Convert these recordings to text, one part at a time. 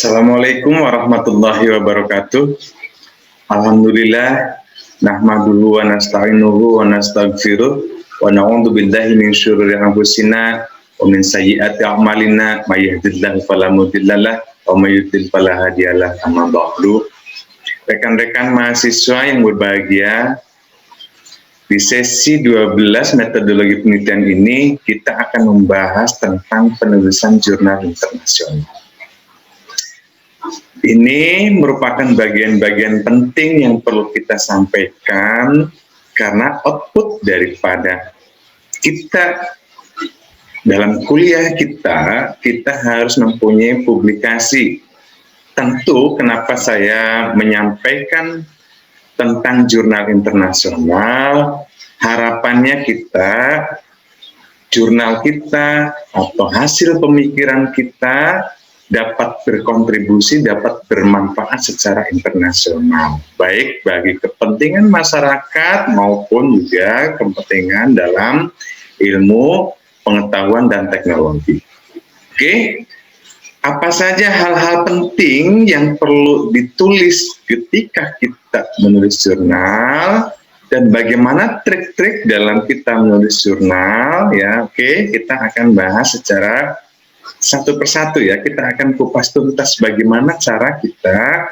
Assalamualaikum warahmatullahi wabarakatuh. Alhamdulillah, nahmaduhu wa nasta'inuhu wa nastaghfiruh wa na'udzu billahi min syururi anfusina wa min sayyiati a'malina may yahdihillahu fala mudhillalah wa may yudhlil fala hadiyalah. Amma ba'du. Rekan-rekan mahasiswa yang berbahagia, di sesi 12 metodologi penelitian ini kita akan membahas tentang penulisan jurnal internasional. Ini merupakan bagian-bagian penting yang perlu kita sampaikan karena output daripada kita dalam kuliah kita harus mempunyai publikasi. Tentu kenapa saya menyampaikan tentang jurnal internasional, harapannya jurnal kita atau hasil pemikiran kita dapat berkontribusi, dapat bermanfaat secara internasional, baik bagi kepentingan masyarakat maupun juga kepentingan dalam ilmu, pengetahuan, dan teknologi. Oke, apa saja hal-hal penting yang perlu ditulis ketika kita menulis jurnal, dan bagaimana trik-trik dalam kita menulis jurnal, ya. Oke, kita akan bahas secara satu persatu ya, kita akan kupas tuntas bagaimana cara kita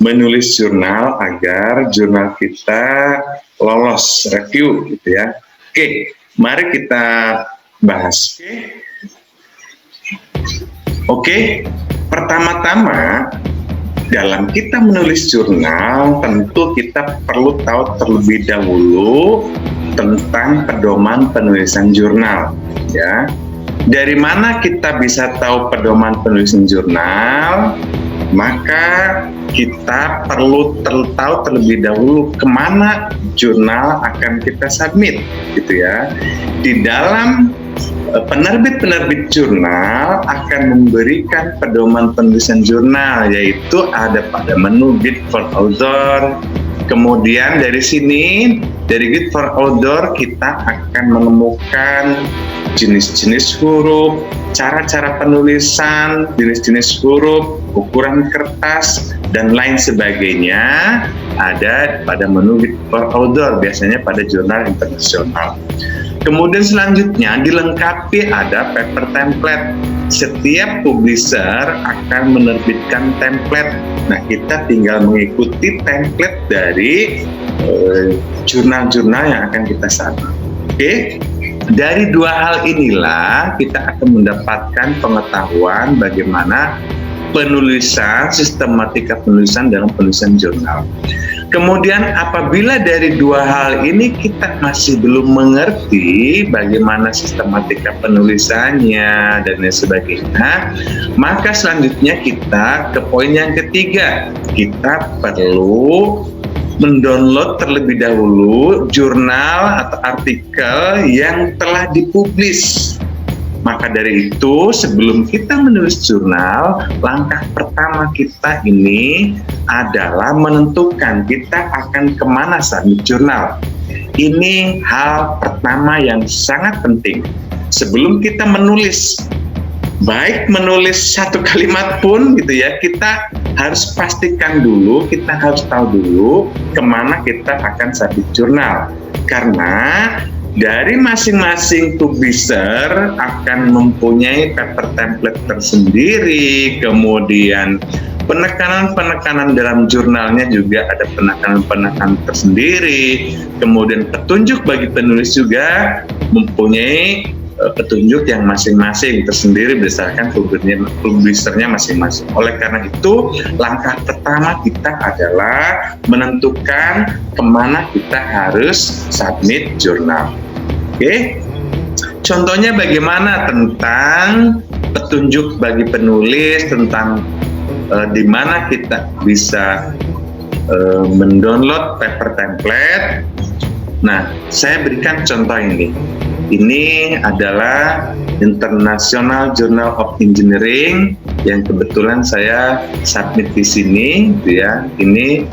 menulis jurnal agar jurnal kita lolos review gitu ya. Oke, mari kita bahas. Oke, pertama-tama dalam kita menulis jurnal tentu kita perlu tahu terlebih dahulu tentang pedoman penulisan jurnal ya. Dari mana kita bisa tahu pedoman penulisan jurnal? Maka kita perlu tahu terlebih dahulu kemana jurnal akan kita submit, gitu ya. Di dalam penerbit-penerbit jurnal akan memberikan pedoman penulisan jurnal, yaitu ada pada menu Guide for Author. Kemudian dari sini, dari Guide for Author kita akan menemukan jenis-jenis huruf, cara-cara penulisan, jenis-jenis huruf, ukuran kertas, dan lain sebagainya ada pada menu Guide for Author, biasanya pada jurnal internasional. Kemudian selanjutnya dilengkapi ada paper template. Setiap publisher akan menerbitkan template. Nah, kita tinggal mengikuti template dari jurnal-jurnal yang akan kita submit. Oke? Dari dua hal inilah kita akan mendapatkan pengetahuan bagaimana penulisan, sistematika penulisan dalam penulisan jurnal. Kemudian apabila dari dua hal ini kita masih belum mengerti bagaimana sistematika penulisannya dan lain sebagainya, maka selanjutnya kita ke poin yang ketiga. Kita perlu mendownload terlebih dahulu jurnal atau artikel yang telah dipublis. Maka dari itu, sebelum kita menulis jurnal, langkah pertama kita ini adalah menentukan kita akan kemana submit jurnal. Ini hal pertama yang sangat penting. Sebelum kita menulis, baik menulis satu kalimat pun gitu ya, kita harus pastikan dulu, kita harus tahu dulu kemana kita akan submit jurnal. Karena dari masing-masing publisher akan mempunyai paper template tersendiri, kemudian penekanan-penekanan dalam jurnalnya juga ada penekanan-penekanan tersendiri, kemudian petunjuk bagi penulis juga mempunyai petunjuk yang masing-masing tersendiri berdasarkan publishernya masing-masing. Oleh karena itu, langkah pertama kita adalah menentukan kemana kita harus submit jurnal. Oke, contohnya bagaimana tentang petunjuk bagi penulis, tentang di mana kita bisa mendownload paper template. Nah, saya berikan contoh ini. Ini adalah International Journal of Engineering yang kebetulan saya submit di sini, ya. Ini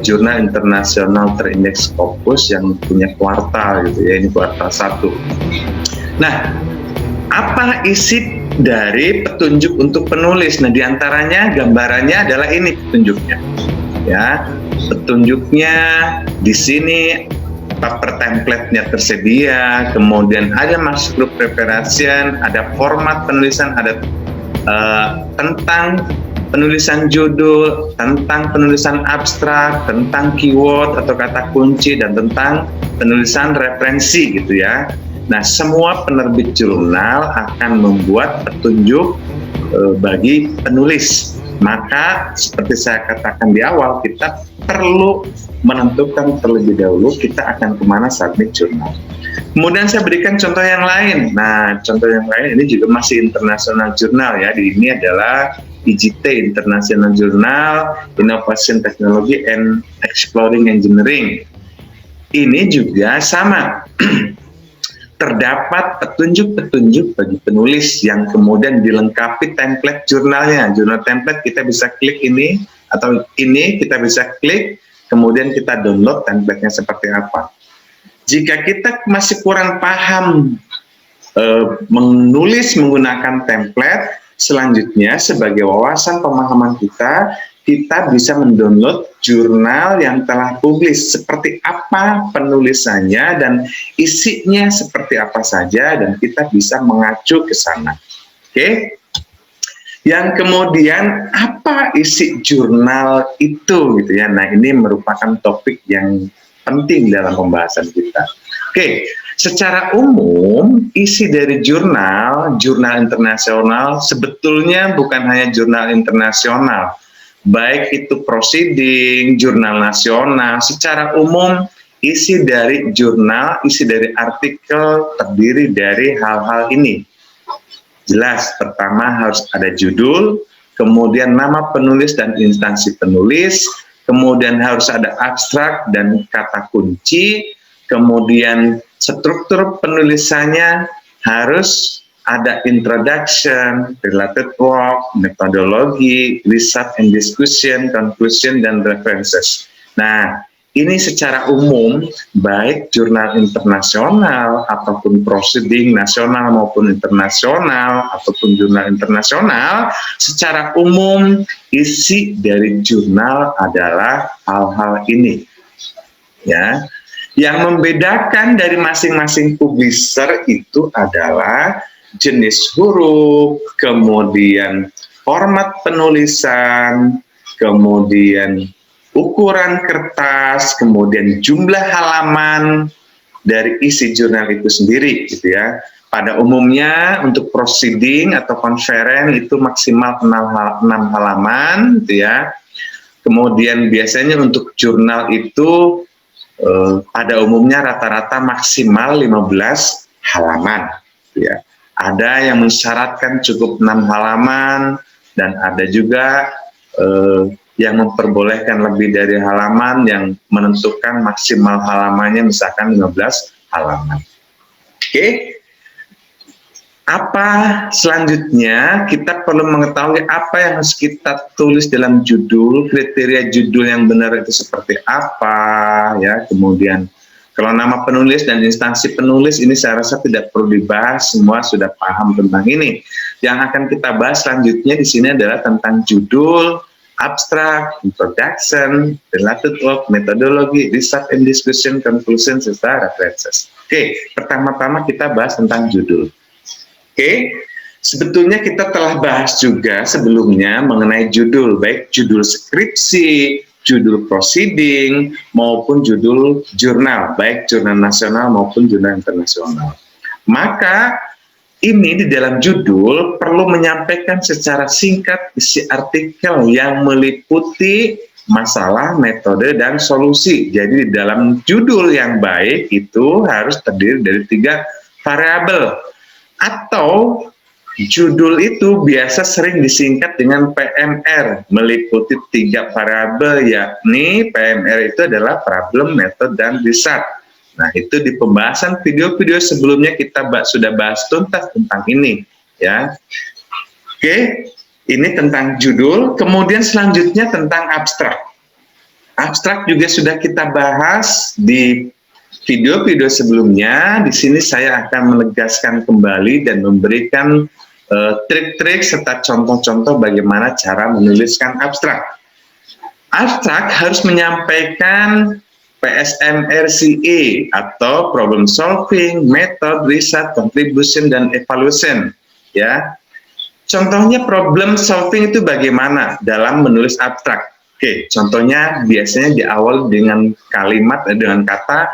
jurnal internasional terindeks Scopus yang punya kuartal gitu ya, ini kuartal 1. Nah, apa isi dari petunjuk untuk penulis. Nah, diantaranya gambarannya adalah ini petunjuknya, ya. Petunjuknya di sini paper template-nya tersedia, kemudian ada masuk preparation, ada format penulisan, ada tentang penulisan judul, tentang penulisan abstrak, tentang keyword atau kata kunci, dan tentang penulisan referensi gitu ya. Nah, semua penerbit jurnal akan membuat petunjuk bagi penulis. Maka seperti saya katakan di awal, kita perlu menentukan terlebih dahulu kita akan kemana submit jurnal. Kemudian saya berikan contoh yang lain. Nah, contoh yang lain ini juga masih internasional jurnal ya. Ini adalah IJT, International Journal Innovation Technology and Exploring Engineering. Ini juga sama. Terdapat petunjuk-petunjuk bagi penulis yang kemudian dilengkapi template jurnalnya. Jurnal template kita bisa klik ini, atau ini kita bisa klik, kemudian kita download template-nya seperti apa. Jika kita masih kurang paham menulis menggunakan template, selanjutnya sebagai wawasan pemahaman kita bisa mendownload jurnal yang telah publis, seperti apa penulisannya dan isinya seperti apa saja, dan kita bisa mengacu ke sana. Oke? Yang kemudian apa isi jurnal itu gitu ya. Nah, ini merupakan topik yang penting dalam pembahasan kita. Oke, secara umum isi dari jurnal internasional sebetulnya bukan hanya jurnal internasional, baik itu proceeding, jurnal nasional, secara umum isi dari jurnal, isi dari artikel terdiri dari hal-hal ini. Jelas, pertama harus ada judul, kemudian nama penulis dan instansi penulis, kemudian harus ada abstrak dan kata kunci, kemudian struktur penulisannya harus ada introduction, related work, metodologi, research and discussion, conclusion, dan references. Nah, ini secara umum, baik jurnal internasional ataupun proceeding nasional maupun internasional ataupun jurnal internasional, secara umum isi dari jurnal adalah hal-hal ini. Ya, yang membedakan dari masing-masing publisher itu adalah jenis huruf, kemudian format penulisan, kemudian ukuran kertas, kemudian jumlah halaman dari isi jurnal itu sendiri gitu ya. Pada umumnya untuk proceeding atau konferen itu maksimal 6 halaman gitu ya. Kemudian biasanya untuk jurnal itu pada umumnya rata-rata maksimal 15 halaman gitu ya. Ada yang mensyaratkan cukup 6 halaman, dan ada juga yang memperbolehkan lebih dari halaman, yang menentukan maksimal halamannya misalkan 15 halaman. Oke. Apa selanjutnya? Kita perlu mengetahui apa yang harus kita tulis dalam judul, kriteria judul yang benar itu seperti apa ya. Kemudian kalau nama penulis dan instansi penulis ini saya rasa tidak perlu dibahas, semua sudah paham tentang ini. Yang akan kita bahas selanjutnya di sini adalah tentang judul, abstrak, introduction, related work, metodologi, research and discussion, conclusion, serta references. Oke, pertama-tama kita bahas tentang judul. Oke, sebetulnya kita telah bahas juga sebelumnya mengenai judul, baik judul skripsi, judul proceeding, maupun judul jurnal, baik jurnal nasional maupun jurnal internasional. Maka ini di dalam judul perlu menyampaikan secara singkat isi artikel yang meliputi masalah, metode, dan solusi. Jadi di dalam judul yang baik itu harus terdiri dari 3 variabel. Atau judul itu biasa sering disingkat dengan PMR, meliputi 3 variabel, yakni PMR itu adalah problem, method, dan result. Nah, itu di pembahasan video-video sebelumnya kita sudah bahas tuntas tentang ini, ya. Oke, ini tentang judul. Kemudian selanjutnya tentang abstrak. Abstrak juga sudah kita bahas di video-video sebelumnya. Di sini saya akan menegaskan kembali dan memberikan trik-trik serta contoh-contoh bagaimana cara menuliskan abstrak. Abstrak harus menyampaikan PSMRCE atau problem solving, method, research, contribution, dan evaluation. Ya, contohnya problem solving itu bagaimana dalam menulis abstrak. Oke, contohnya biasanya diawali dengan kalimat dengan kata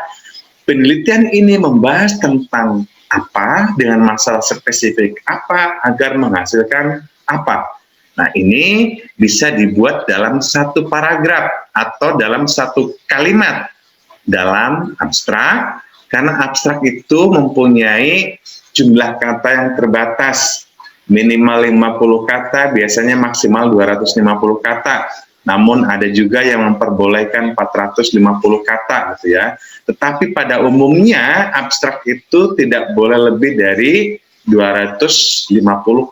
penelitian ini membahas tentang apa dengan masalah spesifik apa agar menghasilkan apa. Nah, ini bisa dibuat dalam satu paragraf atau dalam satu kalimat dalam abstrak, karena abstrak itu mempunyai jumlah kata yang terbatas, minimal 50 kata, biasanya maksimal 250 kata. Namun ada juga yang memperbolehkan 450 kata gitu ya. Tetapi pada umumnya abstrak itu tidak boleh lebih dari 250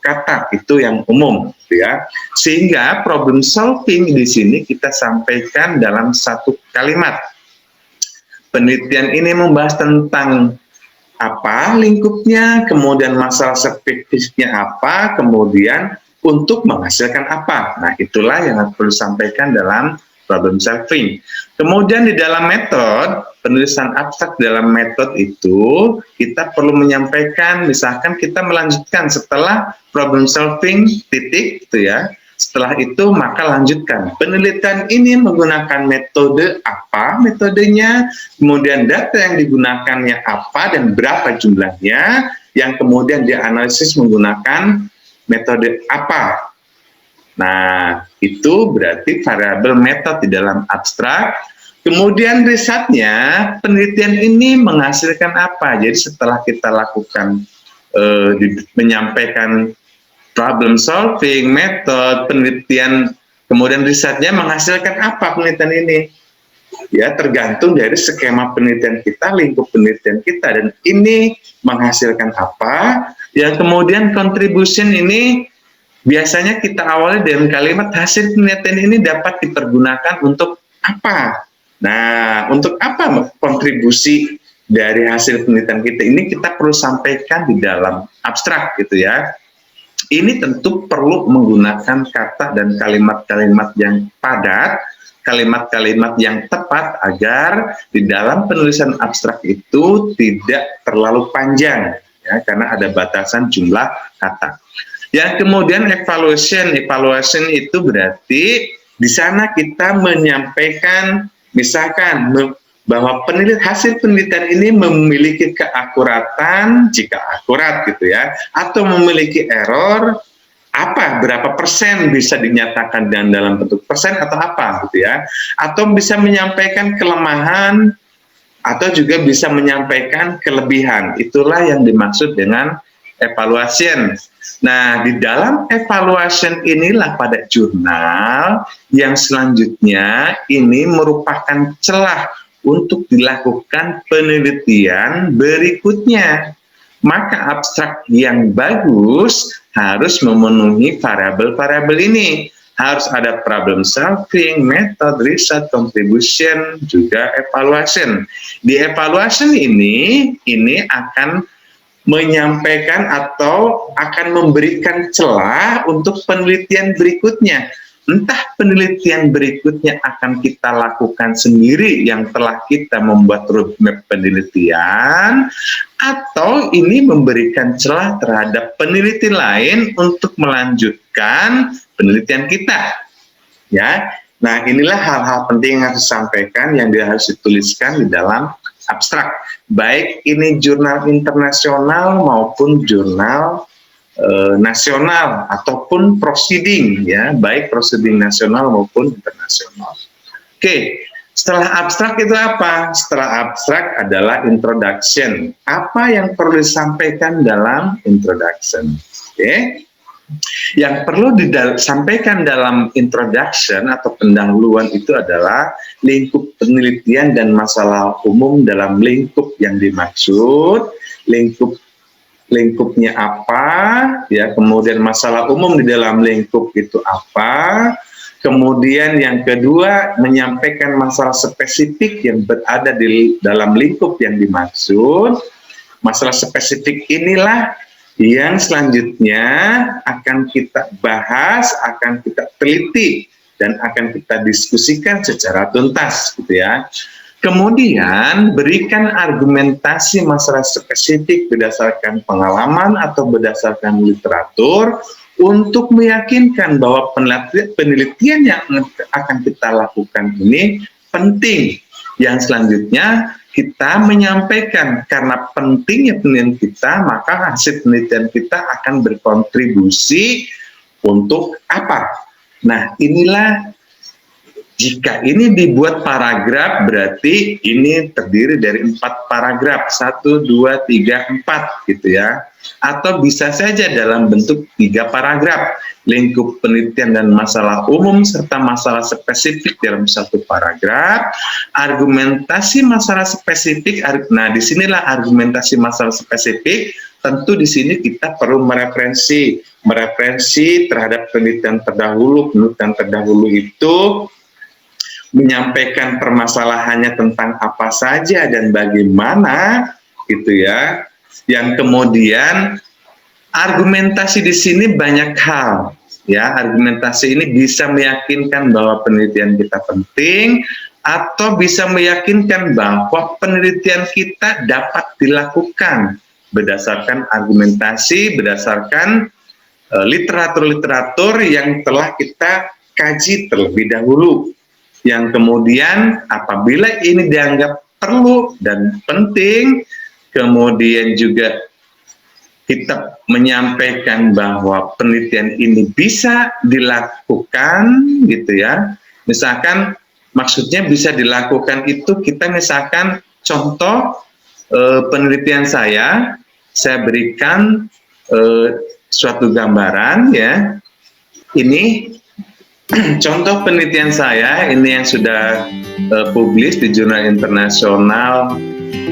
kata, itu yang umum gitu ya. Sehingga problem solving di sini kita sampaikan dalam satu kalimat. Penelitian ini membahas tentang apa lingkupnya, kemudian masalah spesifiknya apa, kemudian untuk menghasilkan apa. Nah, itulah yang perlu disampaikan dalam problem solving. Kemudian di dalam metode, penulisan abstrak dalam metode itu, kita perlu menyampaikan, misalkan kita melanjutkan setelah problem solving, titik, gitu ya. Setelah itu, maka lanjutkan. Penelitian ini menggunakan metode apa, metodenya, kemudian data yang digunakannya apa, dan berapa jumlahnya, yang kemudian dianalisis menggunakan metode apa. Nah, itu berarti variabel metode di dalam abstrak. Kemudian risetnya, penelitian ini menghasilkan apa. Jadi setelah kita lakukan, menyampaikan problem solving, metode, penelitian, kemudian risetnya menghasilkan apa penelitian ini. Ya, tergantung dari skema penelitian kita, lingkup penelitian kita, dan ini menghasilkan apa. Yang kemudian contribution ini biasanya kita awali dengan kalimat hasil penelitian ini dapat dipergunakan untuk apa. Nah, untuk apa kontribusi dari hasil penelitian kita ini kita perlu sampaikan di dalam abstrak gitu ya. Ini tentu perlu menggunakan kata dan kalimat-kalimat yang padat, kalimat-kalimat yang tepat agar di dalam penulisan abstrak itu tidak terlalu panjang. Ya, karena ada batasan jumlah kata. Yang kemudian evaluation itu berarti di sana kita menyampaikan misalkan bahwa hasil penelitian ini memiliki keakuratan jika akurat gitu ya, atau memiliki error berapa persen bisa dinyatakan dan dalam bentuk persen atau apa gitu ya, atau bisa menyampaikan kelemahan atau juga bisa menyampaikan kelebihan. Itulah yang dimaksud dengan evaluation. Nah, di dalam evaluation inilah pada jurnal yang selanjutnya ini merupakan celah untuk dilakukan penelitian berikutnya. Maka abstrak yang bagus harus memenuhi variabel-variabel ini. Harus ada problem solving, method, research, contribution, juga evaluation. Di evaluation ini akan menyampaikan atau akan memberikan celah untuk penelitian berikutnya. Entah penelitian berikutnya akan kita lakukan sendiri yang telah kita membuat roadmap penelitian, atau ini memberikan celah terhadap peneliti lain untuk melanjutkan penelitian kita. Ya, nah inilah hal-hal penting yang harus disampaikan, yang harus dituliskan di dalam abstrak, baik ini jurnal internasional maupun jurnal nasional ataupun proceeding ya, baik proceeding nasional maupun internasional. Oke, setelah abstrak itu apa? Setelah abstrak adalah introduction. Apa yang perlu disampaikan dalam introduction? Oke. Yang perlu disampaikan dalam introduction atau pendahuluan itu adalah lingkup penelitian dan masalah umum dalam lingkup yang dimaksud, lingkupnya apa, ya, kemudian masalah umum di dalam lingkup itu apa, kemudian yang kedua menyampaikan masalah spesifik yang berada di dalam lingkup yang dimaksud. Masalah spesifik inilah Yang selanjutnya akan kita bahas, akan kita teliti, dan akan kita diskusikan secara tuntas, gitu ya. Kemudian berikan argumentasi masalah spesifik berdasarkan pengalaman atau berdasarkan literatur untuk meyakinkan bahwa penelitian yang akan kita lakukan ini penting. Yang selanjutnya kita menyampaikan karena pentingnya penelitian kita, maka hasil penelitian kita akan berkontribusi untuk apa. Nah, inilah jika ini dibuat paragraf, berarti ini terdiri dari 4 paragraf, 1, 2, 3, 4, gitu ya. Atau bisa saja dalam bentuk 3 paragraf, lingkup penelitian dan masalah umum serta masalah spesifik dalam 1 paragraf, argumentasi masalah spesifik. Nah, disinilah argumentasi masalah spesifik. Tentu di sini kita perlu mereferensi terhadap penelitian terdahulu. Penelitian terdahulu itu menyampaikan permasalahannya tentang apa saja dan bagaimana, gitu ya. Yang kemudian argumentasi di sini banyak hal, ya. Argumentasi ini bisa meyakinkan bahwa penelitian kita penting atau bisa meyakinkan bahwa penelitian kita dapat dilakukan berdasarkan argumentasi, berdasarkan literatur-literatur yang telah kita kaji terlebih dahulu. Yang kemudian apabila ini dianggap perlu dan penting, kemudian juga kita menyampaikan bahwa penelitian ini bisa dilakukan, gitu ya. Misalkan maksudnya bisa dilakukan itu, kita misalkan contoh penelitian saya berikan suatu gambaran, ya. Ini contoh penelitian saya, ini yang sudah publis di Jurnal International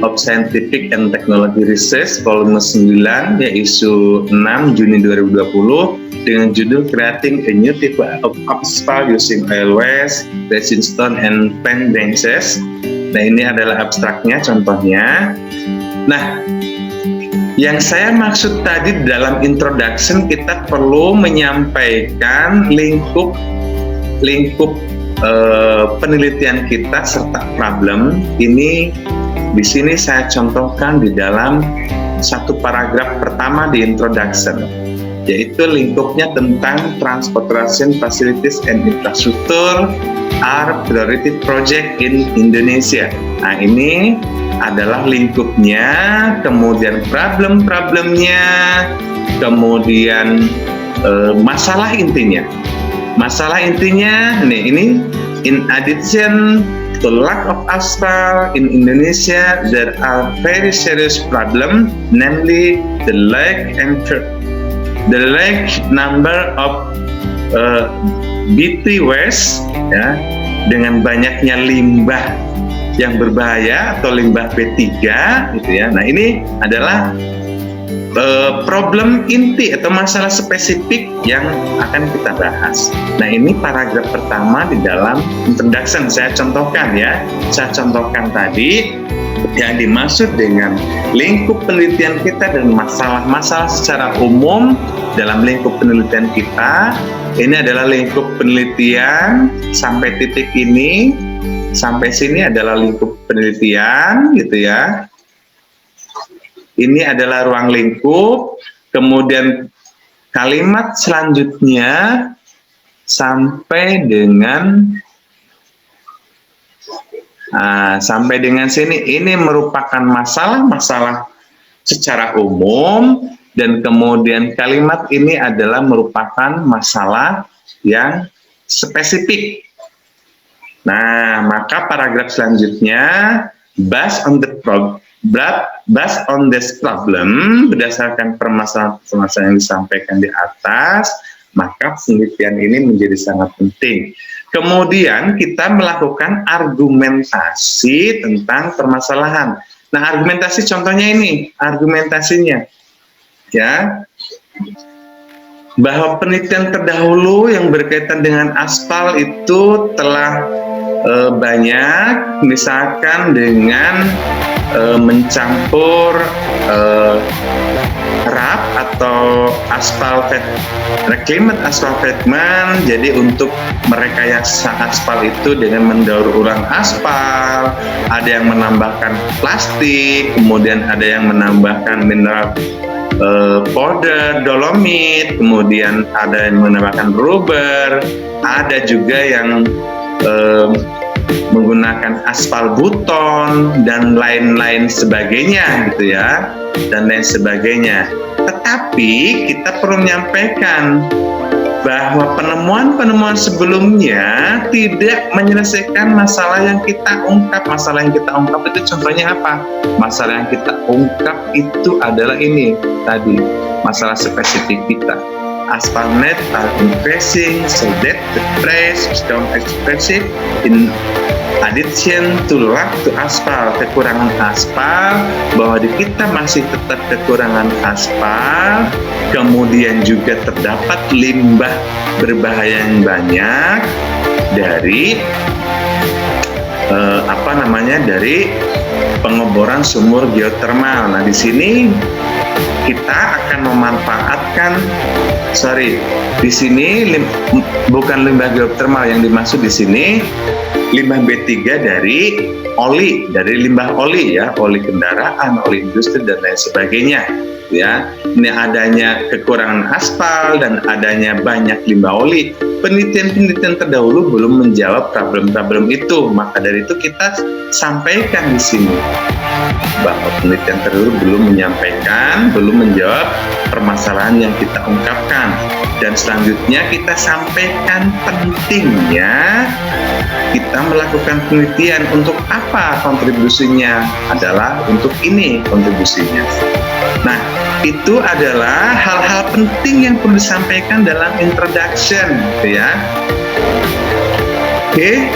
of Scientific and Technology Research volume 9, ya, isu 6 Juni 2020 dengan judul Creating a New Type of Asphalt Using Oil Waste, Resin Stone and Paint Benches. Nah, ini adalah abstraknya, contohnya. Nah, yang saya maksud tadi dalam introduction, kita perlu menyampaikan lingkup penelitian kita serta problem ini. Di sini saya contohkan di dalam 1 paragraf pertama di introduction, yaitu lingkupnya tentang transportation facilities and infrastructure are priority project in Indonesia. Nah, ini adalah lingkupnya, kemudian problem-problemnya, kemudian masalah intinya. Masalah intinya, ini in addition to lack of asphalt in Indonesia, there are very serious problem, namely the lack number of B3 waste, ya, dengan banyaknya limbah yang berbahaya atau limbah B3, gitu ya. Nah, ini adalah problem inti atau masalah spesifik yang akan kita bahas. Nah, ini paragraf pertama di dalam introduction saya contohkan, ya. Saya contohkan tadi yang dimaksud dengan lingkup penelitian kita dan masalah-masalah secara umum dalam lingkup penelitian kita. Ini adalah lingkup penelitian sampai titik ini, sampai sini adalah lingkup penelitian, gitu ya. Ini adalah ruang lingkup, kemudian kalimat selanjutnya sampai dengan sini, ini merupakan masalah-masalah secara umum, dan kemudian kalimat ini adalah merupakan masalah yang spesifik. Nah, maka paragraf selanjutnya, based on this problem, berdasarkan permasalahan yang disampaikan di atas, maka penelitian ini menjadi sangat penting. Kemudian kita melakukan argumentasi tentang permasalahan. Nah, argumentasi contohnya ini, argumentasinya, ya, bahwa penelitian terdahulu yang berkaitan dengan aspal itu telah banyak, misalkan dengan mencampur rap atau reclaimed asphalt pavement. Jadi untuk merekayasa aspal itu dengan mendaur ulang aspal, ada yang menambahkan plastik, kemudian ada yang menambahkan mineral powder, dolomit, kemudian ada yang menambahkan rubber, ada juga yang menggunakan aspal buton dan lain-lain sebagainya gitu ya, dan lain sebagainya. Tetapi kita perlu menyampaikan bahwa penemuan-penemuan sebelumnya tidak menyelesaikan masalah yang kita ungkap. Masalah yang kita ungkap itu contohnya apa? Masalah yang kita ungkap itu adalah ini tadi, masalah spesifik kita. Asphalt net are increasing so that the price become expensive in addition to lack to aspal, kekurangan aspal, bahwa di kita masih tetap kekurangan aspal, kemudian juga terdapat limbah berbahaya yang banyak dari dari pengeboran sumur geotermal. Nah, di sini kita akan memanfaatkan di sini bukan limbah geotermal yang dimaksud di sini, limbah B3 dari limbah oli ya, oli kendaraan, oli industri dan lain sebagainya ya. Ini adanya kekurangan aspal dan adanya banyak limbah oli. Penelitian-penelitian terdahulu belum menjawab problem-problem itu, maka dari itu kita sampaikan di sini bahwa penelitian terdahulu belum menjawab permasalahan yang kita ungkapkan. Dan selanjutnya kita sampaikan pentingnya kita melakukan penelitian. Untuk apa kontribusinya? Adalah untuk ini kontribusinya. Nah, itu adalah hal-hal penting yang perlu disampaikan dalam introduction gitu ya. Oke,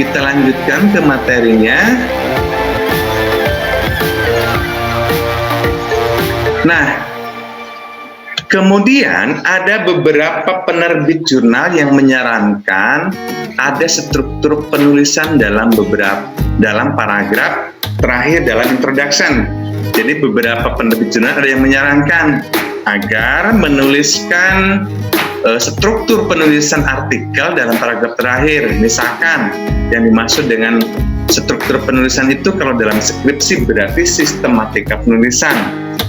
kita lanjutkan ke materinya. Nah, kemudian ada beberapa penerbit jurnal yang menyarankan ada struktur penulisan dalam paragraf terakhir dalam introduction. Jadi beberapa penerbit jurnal ada yang menyarankan agar menuliskan struktur penulisan artikel dalam paragraf terakhir. Misalkan yang dimaksud dengan struktur penulisan itu kalau dalam skripsi berarti sistematika penulisan.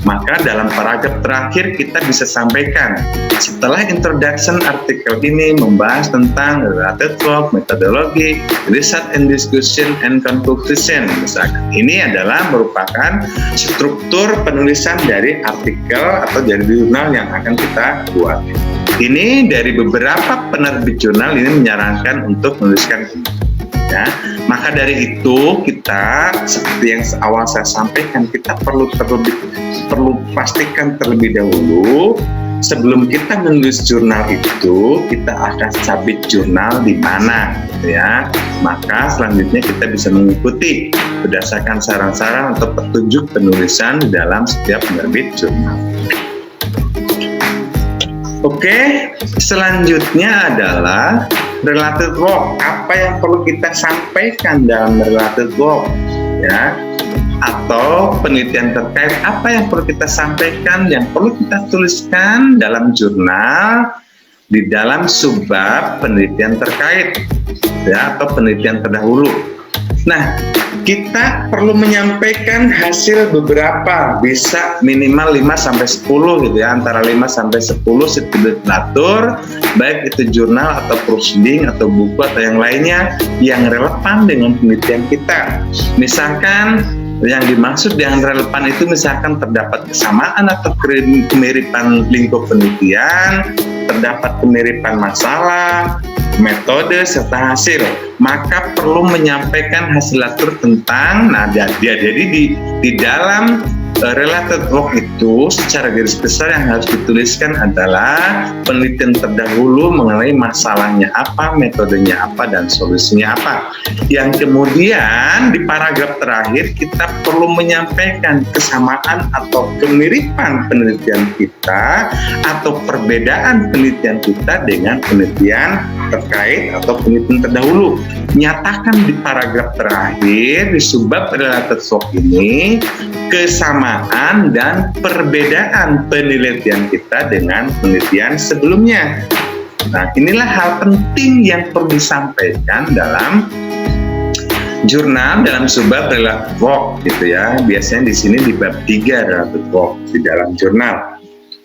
Maka dalam paragraf terakhir kita bisa sampaikan, setelah introduction artikel ini membahas tentang related work, metodologi, research and discussion, and conclusion. Misalkan ini adalah merupakan struktur penulisan dari artikel atau dari jurnal yang akan kita buat. Ini dari beberapa penerbit jurnal ini menyarankan untuk menuliskan ini. Ya, maka dari itu kita seperti yang awal saya sampaikan, kita perlu pastikan terlebih dahulu sebelum kita menulis jurnal itu kita akan sabit jurnal di mana gitu ya. Maka selanjutnya kita bisa mengikuti berdasarkan saran-saran atau petunjuk penulisan di dalam setiap penerbit jurnal. Oke, selanjutnya adalah related work. Apa yang perlu kita sampaikan dalam related work ya, atau penelitian terkait, apa yang perlu kita sampaikan, yang perlu kita tuliskan dalam jurnal di dalam subbab penelitian terkait ya, atau penelitian terdahulu. Nah, kita perlu menyampaikan hasil beberapa, bisa minimal 5-10 gitu ya, antara 5-10 studi literatur, baik itu jurnal atau proceeding atau buku atau yang lainnya yang relevan dengan penelitian kita. Misalkan yang dimaksud yang relevan itu misalkan terdapat kesamaan atau kemiripan lingkup penelitian, terdapat kemiripan masalah, metode serta hasil, maka perlu menyampaikan hasil literatur tentang. Nah, jadi di dalam related work itu secara garis besar yang harus dituliskan adalah penelitian terdahulu mengenai masalahnya apa, metodenya apa, dan solusinya apa. Yang kemudian di paragraf terakhir kita perlu menyampaikan kesamaan atau kemiripan penelitian kita atau perbedaan penelitian kita dengan penelitian terkait atau penelitian terdahulu. Nyatakan di paragraf terakhir di subbab related work ini kesamaan kesamaan dan perbedaan penelitian kita dengan penelitian sebelumnya. Nah, inilah hal penting yang perlu disampaikan dalam jurnal dalam subbab related work gitu ya. Biasanya di sini di bab 3 related work di dalam jurnal.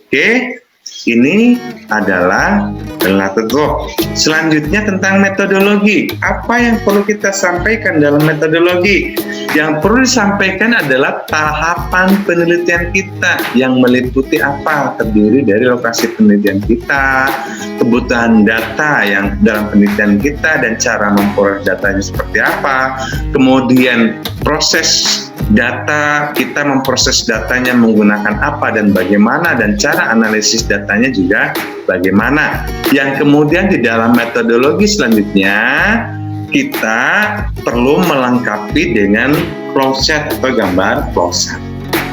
Oke, ini adalah related work. Selanjutnya tentang metodologi. Apa yang perlu kita sampaikan dalam metodologi? Yang perlu disampaikan adalah tahapan penelitian kita yang meliputi apa? Terdiri dari lokasi penelitian kita, kebutuhan data yang dalam penelitian kita dan cara memperoleh datanya seperti apa, kemudian proses data, kita memproses datanya menggunakan apa dan bagaimana, dan cara analisis datanya juga bagaimana. Yang kemudian di dalam metodologi selanjutnya kita perlu melengkapi dengan flowchart atau gambar flowchart.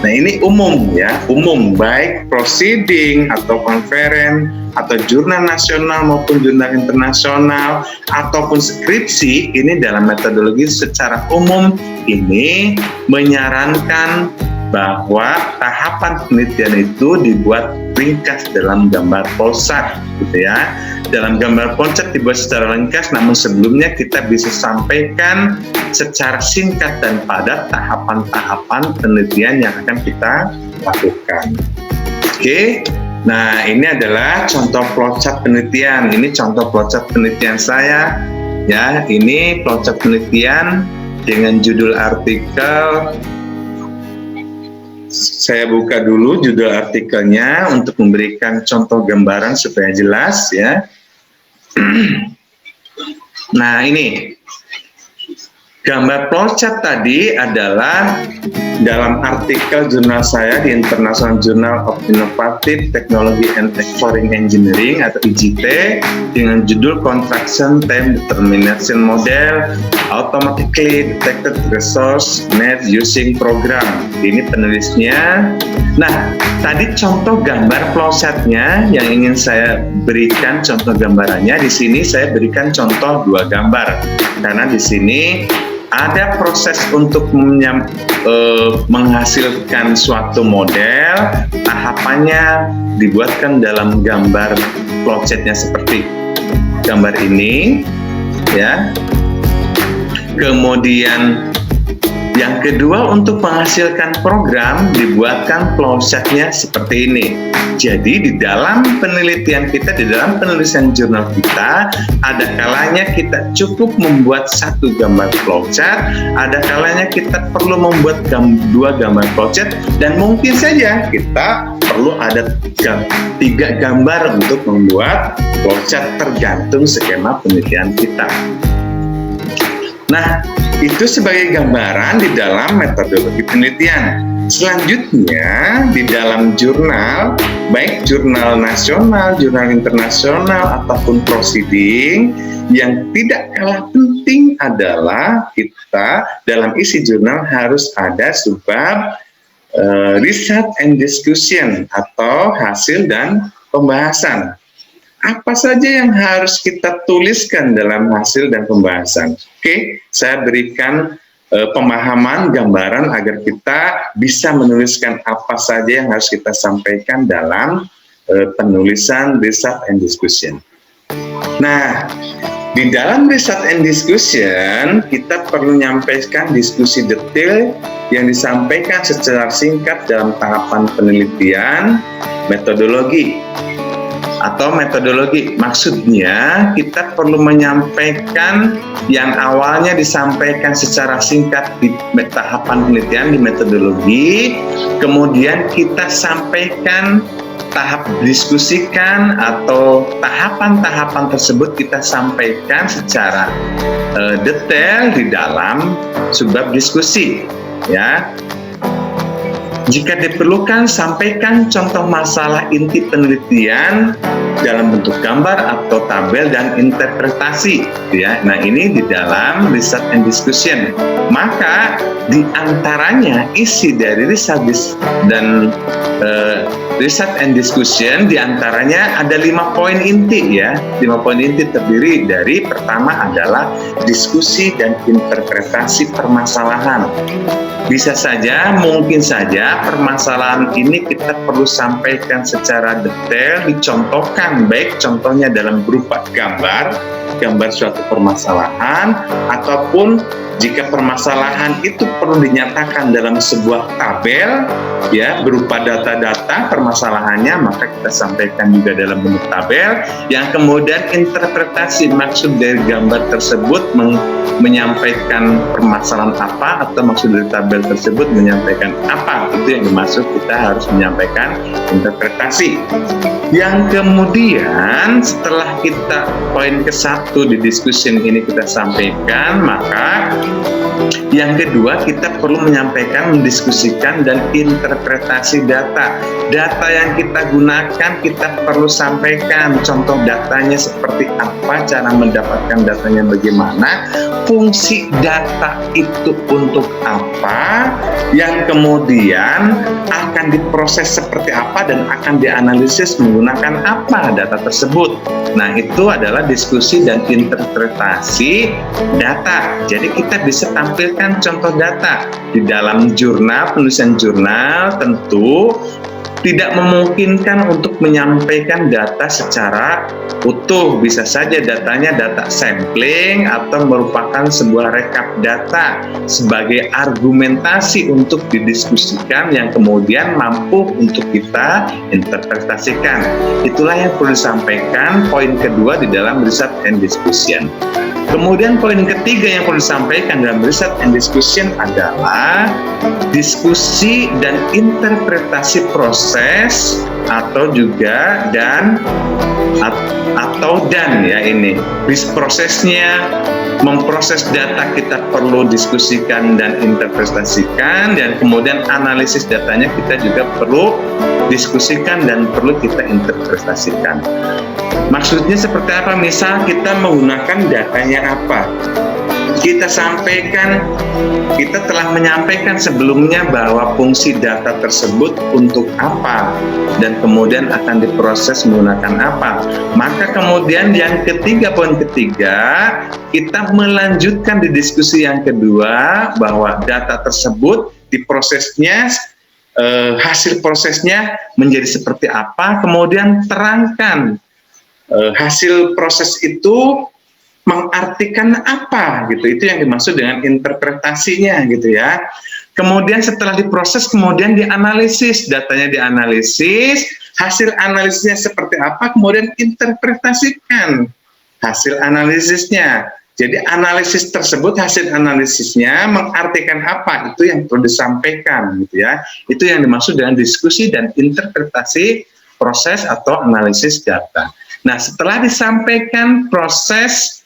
Nah, ini umum ya, umum baik proceeding atau conference atau jurnal nasional maupun jurnal internasional ataupun skripsi, ini dalam metodologi secara umum ini menyarankan bahwa tahapan penelitian itu dibuat ringkas dalam gambar flowchart gitu ya. Dalam gambar flowchart dibuat secara ringkas, namun sebelumnya kita bisa sampaikan secara singkat dan padat tahapan-tahapan penelitian yang akan kita lakukan. Oke, nah ini adalah contoh flowchart penelitian. Ini contoh flowchart penelitian saya ya. Ini flowchart penelitian dengan judul artikel. Saya buka dulu judul artikelnya untuk memberikan contoh gambaran supaya jelas ya. Nah, ini gambar flowchart tadi adalah dalam artikel jurnal saya di International Journal of Innovative Technology and Exploring Engineering atau IJT dengan judul Contraction Time Determination Model Automatically Detected Resource Net Using Program. Ini penulisnya. Nah, tadi contoh gambar flowchartnya yang ingin saya berikan contoh gambarannya. Di sini saya berikan contoh 2 gambar karena di sini ada proses untuk menghasilkan suatu model, tahapannya dibuatkan dalam gambar flowchartnya seperti gambar ini ya. Kemudian yang kedua, untuk menghasilkan program dibuatkan flowchartnya seperti ini. Jadi di dalam penelitian kita, di dalam penulisan jurnal kita, ada kalanya kita cukup membuat 1 gambar flowchart, ada kalanya kita perlu membuat 2 gambar flowchart, dan mungkin saja kita perlu ada 3 gambar untuk membuat flowchart tergantung skema penelitian kita. Nah, itu sebagai gambaran di dalam metodologi penelitian. Selanjutnya, di dalam jurnal, baik jurnal nasional, jurnal internasional, ataupun proceeding, yang tidak kalah penting adalah kita dalam isi jurnal harus ada subbab research and discussion atau hasil dan pembahasan. Apa saja yang harus kita tuliskan dalam hasil dan pembahasan? Oke, saya berikan pemahaman, gambaran agar kita bisa menuliskan apa saja yang harus kita sampaikan dalam penulisan research and discussion. Nah, di dalam research and discussion kita perlu menyampaikan diskusi detail yang disampaikan secara singkat dalam tahapan penelitian metodologi. Atau metodologi, maksudnya kita perlu menyampaikan yang awalnya disampaikan secara singkat di tahapan penelitian di metodologi, kemudian kita sampaikan tahap diskusikan atau tahapan-tahapan tersebut kita sampaikan secara detail di dalam subbab diskusi ya. Jika diperlukan, sampaikan contoh masalah inti penelitian dalam bentuk gambar atau tabel dan interpretasi ya. Nah, ini di dalam research and discussion. Maka di antaranya isi dari research dan research and discussion di antaranya ada 5 poin inti ya. 5 poin inti terdiri dari pertama adalah diskusi dan interpretasi permasalahan. Bisa saja, mungkin saja data permasalahan ini kita perlu sampaikan secara detail, dicontohkan, baik contohnya dalam berupa gambar suatu permasalahan, ataupun jika permasalahan itu perlu dinyatakan dalam sebuah tabel, ya, berupa data-data permasalahannya, maka kita sampaikan juga dalam bentuk tabel, yang kemudian interpretasi maksud dari gambar tersebut menyampaikan permasalahan apa, atau maksud dari tabel tersebut menyampaikan apa. Itu yang dimaksud kita harus menyampaikan interpretasi. Yang kemudian setelah kita poin ke-1 di diskusi ini kita sampaikan, maka yang kedua kita perlu menyampaikan, mendiskusikan dan interpretasi data. Data yang kita gunakan kita perlu sampaikan, contoh datanya seperti apa, cara mendapatkan datanya bagaimana, fungsi data itu untuk apa, yang kemudian akan diproses seperti apa dan akan dianalisis menggunakan apa data tersebut. Nah, itu adalah diskusi dan interpretasi data. Jadi kita bisa tampilkan contoh data di dalam jurnal, penulisan jurnal tentu tidak memungkinkan untuk menyampaikan data secara utuh. Bisa saja datanya data sampling atau merupakan sebuah rekap data sebagai argumentasi untuk didiskusikan yang kemudian mampu untuk kita interpretasikan. Itulah yang perlu disampaikan poin kedua di dalam riset and discussion. Kemudian poin ketiga yang perlu disampaikan dalam riset and discussion adalah diskusi dan interpretasi proses atau juga dan ya ini. Prosesnya memproses data kita perlu diskusikan dan interpretasikan, dan kemudian analisis datanya kita juga perlu diskusikan dan perlu kita interpretasikan. Maksudnya seperti apa? Misal kita menggunakan datanya apa? Kita sampaikan, kita telah menyampaikan sebelumnya bahwa fungsi data tersebut untuk apa dan kemudian akan diproses menggunakan apa. Maka kemudian yang ketiga, poin ketiga, kita melanjutkan di diskusi yang kedua bahwa data tersebut diprosesnya, hasil prosesnya menjadi seperti apa, kemudian terangkan hasil proses itu mengartikan apa gitu. Itu yang dimaksud dengan interpretasinya gitu ya. Kemudian setelah diproses kemudian dianalisis, datanya dianalisis, hasil analisisnya seperti apa, kemudian interpretasikan hasil analisisnya. Jadi analisis tersebut, hasil analisisnya mengartikan apa, itu yang perlu disampaikan gitu ya. Itu yang dimaksud dengan diskusi dan interpretasi proses atau analisis data. Nah, setelah disampaikan proses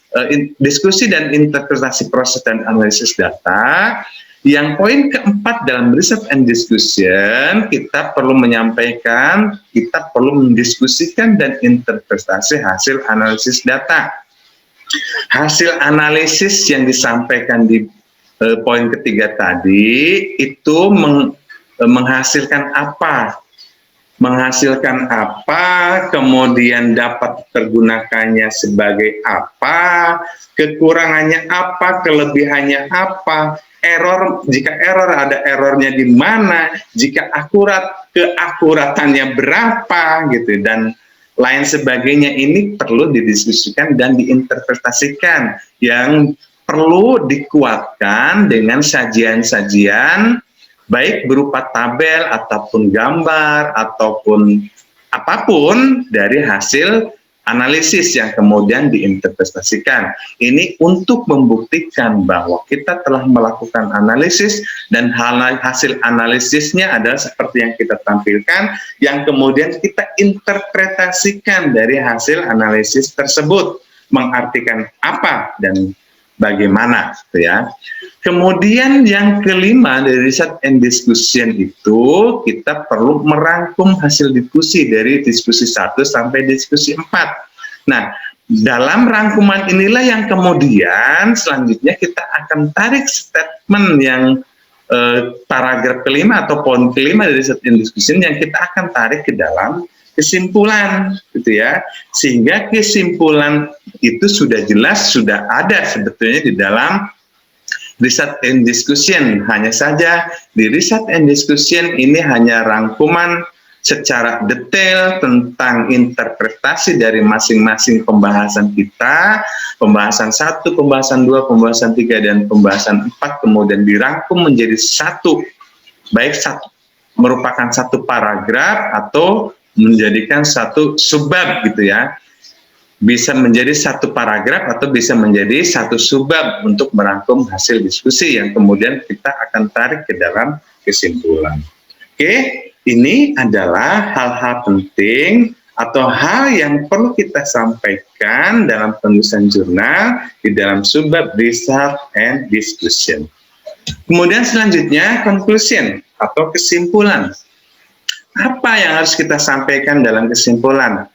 diskusi dan interpretasi proses dan analisis data, yang poin keempat dalam riset and discussion, kita perlu menyampaikan, kita perlu mendiskusikan dan interpretasi hasil analisis data. Hasil analisis yang disampaikan di poin ketiga tadi itu menghasilkan apa? Menghasilkan apa, kemudian dapat tergunakannya sebagai apa, kekurangannya apa, kelebihannya apa, error, jika error ada errornya di mana, jika akurat, keakuratannya berapa gitu, dan lain sebagainya. Ini perlu didiskusikan dan diinterpretasikan, yang perlu dikuatkan dengan sajian-sajian baik berupa tabel ataupun gambar ataupun apapun dari hasil analisis yang kemudian diinterpretasikan. Ini untuk membuktikan bahwa kita telah melakukan analisis dan hasil analisisnya adalah seperti yang kita tampilkan, yang kemudian kita interpretasikan dari hasil analisis tersebut, mengartikan apa dan bagaimana gitu ya. Kemudian yang kelima dari riset and discussion itu, kita perlu merangkum hasil diskusi dari diskusi 1 sampai diskusi 4. Nah, dalam rangkuman inilah yang kemudian selanjutnya kita akan tarik statement yang paragraf kelima atau poin kelima dari riset and discussion yang kita akan tarik ke dalam kesimpulan gitu ya. Sehingga kesimpulan itu sudah jelas, sudah ada sebetulnya di dalam Research and discussion. Hanya saja di research and discussion ini hanya rangkuman secara detail tentang interpretasi dari masing-masing pembahasan kita, pembahasan 1, pembahasan 2, pembahasan 3, dan pembahasan 4, kemudian dirangkum menjadi satu, baik satu merupakan satu paragraf atau menjadikan satu subbab gitu ya. Bisa menjadi satu paragraf atau bisa menjadi satu subbab untuk merangkum hasil diskusi yang kemudian kita akan tarik ke dalam kesimpulan. Oke, ini adalah hal-hal penting atau hal yang perlu kita sampaikan dalam penulisan jurnal di dalam subbab research and discussion. Kemudian selanjutnya conclusion atau kesimpulan. Apa yang harus kita sampaikan dalam kesimpulan?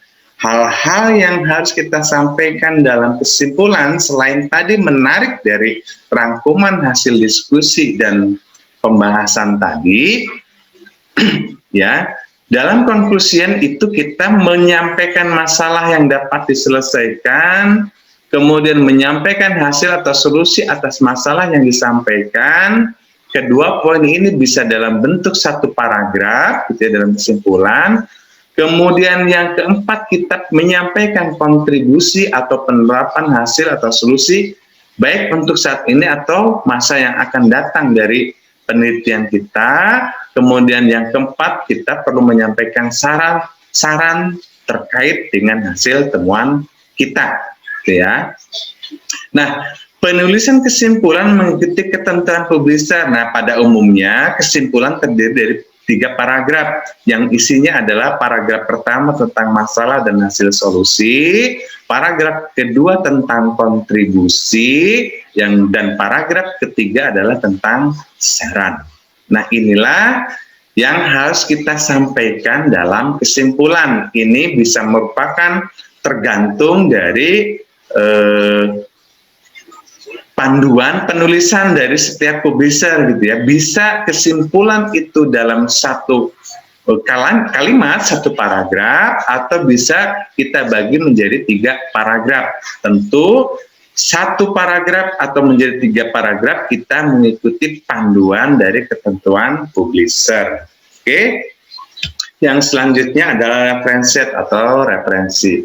Hal-hal yang harus kita sampaikan dalam kesimpulan selain tadi menarik dari rangkuman hasil diskusi dan pembahasan tadi, ya, dalam conclusion itu kita menyampaikan masalah yang dapat diselesaikan, kemudian menyampaikan hasil atau solusi atas masalah yang disampaikan. Kedua poin ini bisa dalam bentuk satu paragraf, gitu ya, dalam kesimpulan. Kemudian yang keempat, kita menyampaikan kontribusi atau penerapan hasil atau solusi, baik untuk saat ini atau masa yang akan datang dari penelitian kita. Kemudian yang keempat, kita perlu menyampaikan saran terkait dengan hasil temuan kita, gitu ya. Nah, penulisan kesimpulan mengikuti ketentuan publisher. Nah, pada umumnya kesimpulan terdiri dari 3 paragraf yang isinya adalah paragraf pertama tentang masalah dan hasil solusi, paragraf kedua tentang kontribusi, dan paragraf ketiga adalah tentang saran. Nah, inilah yang harus kita sampaikan dalam kesimpulan. Ini bisa merupakan tergantung dari panduan penulisan dari setiap publisher gitu ya. Bisa kesimpulan itu dalam satu kalimat, satu paragraf, atau bisa kita bagi menjadi 3 paragraf. Tentu satu paragraf atau menjadi 3 paragraf kita mengikuti panduan dari ketentuan publisher. Oke. Yang selanjutnya adalah reference atau referensi.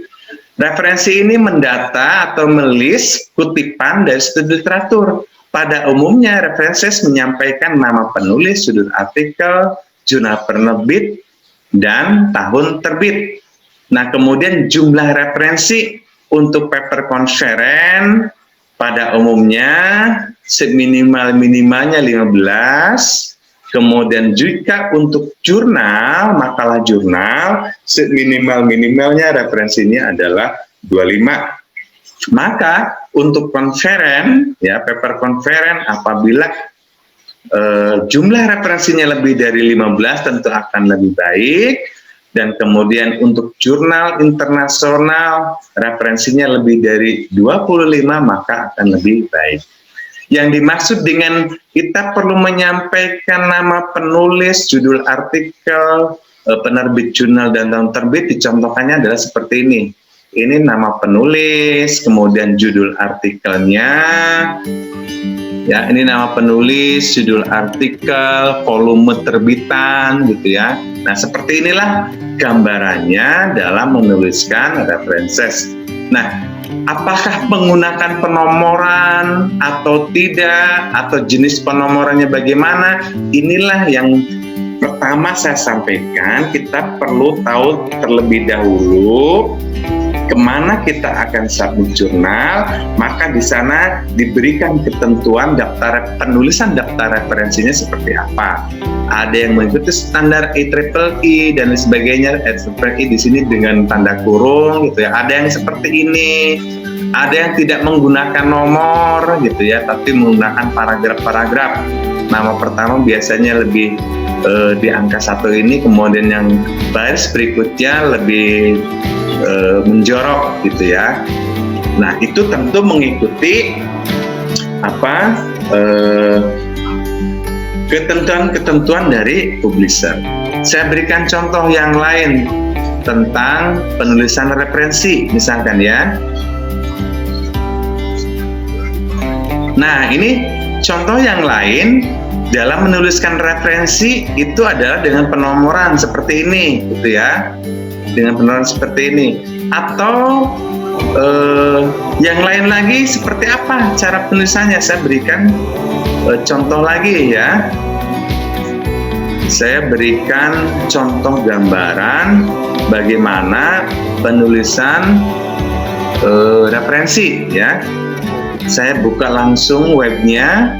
Referensi ini mendata atau melis kutipan dari studi literatur. Pada umumnya, referensi menyampaikan nama penulis, judul artikel, jurnal penerbit, dan tahun terbit. Nah, kemudian jumlah referensi untuk paper conference pada umumnya seminimal-minimalnya 15. Kemudian juga untuk jurnal, makalah jurnal, seminimal-minimalnya referensinya adalah 25. Maka untuk konferen, ya, paper konferen, apabila jumlah referensinya lebih dari 15 tentu akan lebih baik. Dan kemudian untuk jurnal internasional referensinya lebih dari 25 maka akan lebih baik. Yang dimaksud dengan kita perlu menyampaikan nama penulis, judul artikel, penerbit jurnal, dan tahun terbit, dicontohkannya adalah seperti ini. Ini nama penulis, kemudian judul artikelnya, ya, ini nama penulis, judul artikel, volume terbitan, gitu ya. Nah, seperti inilah gambarannya dalam menuliskan references. Nah, apakah menggunakan penomoran atau tidak, atau jenis penomorannya bagaimana? Inilah yang pertama saya sampaikan, kita perlu tahu terlebih dahulu kemana kita akan submit jurnal, maka di sana diberikan ketentuan penulisan daftar referensinya seperti apa. Ada yang mengikuti standar IEEE dan sebagainya. IEEE di sini dengan tanda kurung, gitu ya. Ada yang seperti ini, ada yang tidak menggunakan nomor, gitu ya, tapi menggunakan paragraf-paragraf. Nama pertama biasanya lebih di angka 1 ini, kemudian yang baris berikutnya lebih menjorok, gitu ya. Nah, itu tentu mengikuti ketentuan-ketentuan dari publisher. Saya berikan contoh yang lain tentang penulisan referensi, misalkan ya. Nah, ini contoh yang lain dalam menuliskan referensi itu adalah dengan penomoran seperti ini, gitu ya, dengan penomoran seperti ini. Atau yang lain lagi seperti apa cara penulisannya? Saya berikan contoh lagi ya. Saya berikan contoh gambaran bagaimana penulisan referensi ya. Saya buka langsung webnya.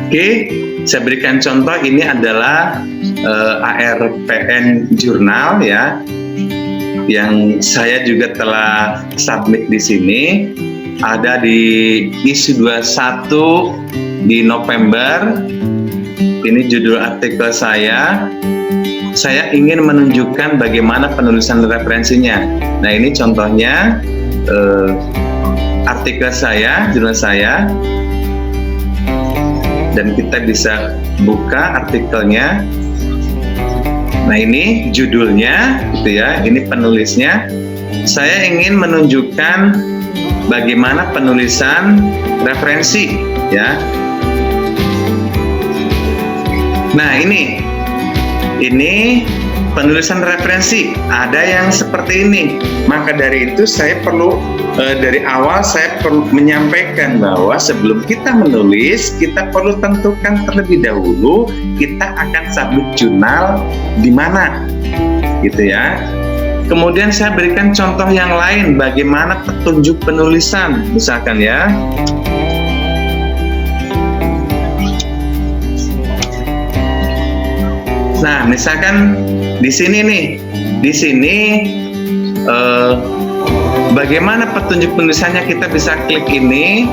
Oke, saya berikan contoh. Ini adalah ARPN Jurnal ya, yang saya juga telah submit di sini. Ada di issue 21 di November. Ini judul artikel saya. Saya ingin menunjukkan bagaimana penulisan referensinya. Nah, ini contohnya artikel saya, jurnal saya. Dan kita bisa buka artikelnya. Nah, ini judulnya, gitu ya. Ini penulisnya. Saya ingin menunjukkan bagaimana penulisan referensi, ya. Nah, ini penulisan referensi. Ada yang seperti ini. Maka dari itu saya perlu dari awal saya perlu menyampaikan bahwa sebelum kita menulis, kita perlu tentukan terlebih dahulu kita akan submit jurnal di mana, gitu ya. Kemudian saya berikan contoh yang lain bagaimana petunjuk penulisan, misalkan ya. Nah, misalkan di sini nih, bagaimana petunjuk penulisannya, kita bisa klik ini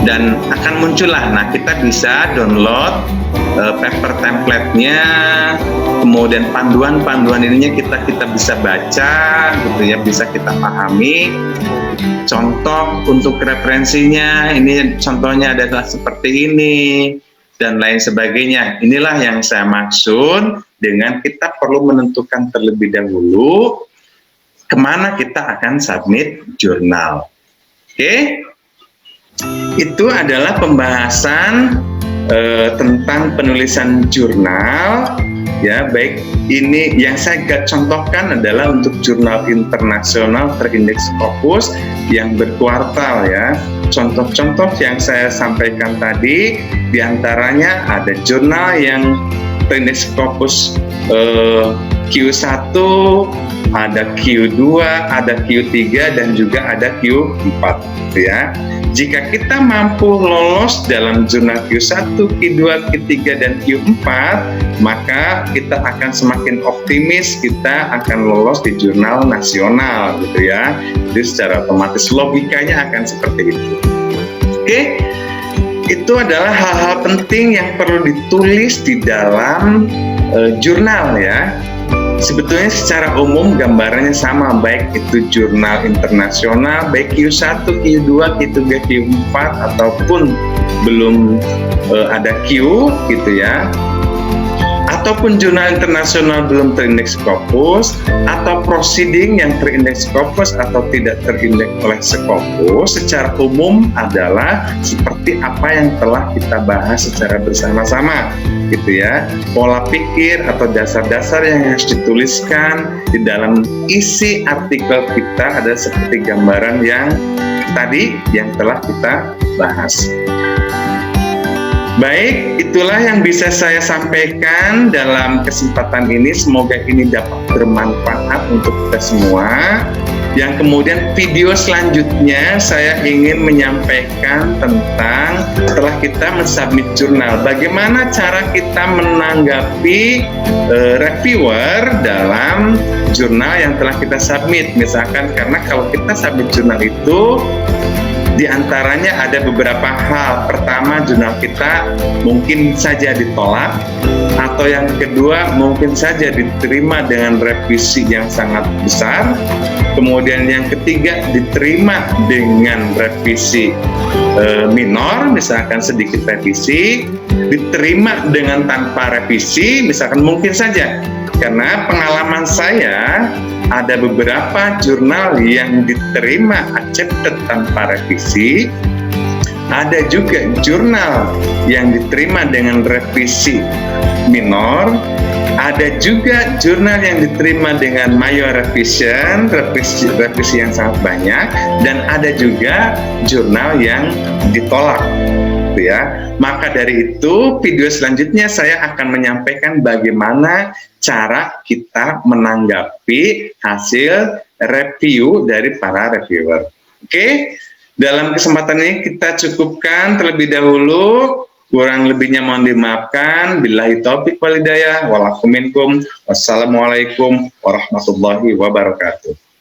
dan akan muncullah. Nah, kita bisa download paper template-nya, kemudian panduan ininya kita bisa baca, gitu ya, bisa kita pahami. Contoh untuk referensinya, ini contohnya adalah seperti ini. Dan lain sebagainya. Inilah yang saya maksud dengan kita perlu menentukan terlebih dahulu kemana kita akan submit jurnal. Oke? Itu adalah pembahasan tentang penulisan jurnal. Ya, baik, ini yang saya contohkan adalah untuk jurnal internasional terindeks Scopus yang berkuartal ya. Contoh-contoh yang saya sampaikan tadi, diantaranya ada jurnal yang terindeks Scopus Q1, ada Q2, ada Q3, dan juga ada Q4 ya. Jika kita mampu lolos dalam jurnal Q1, Q2, Q3, dan Q4, maka kita akan semakin optimis kita akan lolos di jurnal nasional, gitu ya. Jadi secara otomatis logikanya akan seperti itu. Oke, itu adalah hal-hal penting yang perlu ditulis di dalam jurnal ya. Sebetulnya secara umum gambarannya sama, baik itu jurnal internasional, baik Q1, Q2, Q3, Q4, ataupun belum ada Q, gitu ya. Ataupun jurnal internasional belum terindeks Scopus, atau proceeding yang terindeks Scopus atau tidak terindeks oleh Scopus, secara umum adalah seperti apa yang telah kita bahas secara bersama-sama, gitu ya. Pola pikir atau dasar-dasar yang harus dituliskan di dalam isi artikel kita adalah seperti gambaran yang tadi yang telah kita bahas. Baik, itulah yang bisa saya sampaikan dalam kesempatan ini. Semoga ini dapat bermanfaat untuk kita semua. Yang kemudian video selanjutnya saya ingin menyampaikan tentang setelah kita mensubmit jurnal, bagaimana cara kita menanggapi reviewer dalam jurnal yang telah kita submit. Misalkan karena kalau kita submit jurnal itu di antaranya ada beberapa hal. Pertama, jurnal kita mungkin saja ditolak, atau yang kedua mungkin saja diterima dengan revisi yang sangat besar. Kemudian yang ketiga diterima dengan revisi minor, misalkan sedikit revisi, diterima dengan tanpa revisi, misalkan mungkin saja Karena pengalaman saya, ada beberapa jurnal yang diterima accepted tanpa revisi, ada juga jurnal yang diterima dengan revisi minor, ada juga jurnal yang diterima dengan major revision, revisi yang sangat banyak, dan ada juga jurnal yang ditolak, gitu ya. Maka dari itu, video selanjutnya saya akan menyampaikan bagaimana cara kita menanggapi hasil review dari para reviewer. Oke? Dalam kesempatan ini kita cukupkan terlebih dahulu. Kurang lebihnya mohon dimaafkan. Billahi taufiq wal hidayah. Walakum minkum. Wassalamualaikum warahmatullahi wabarakatuh.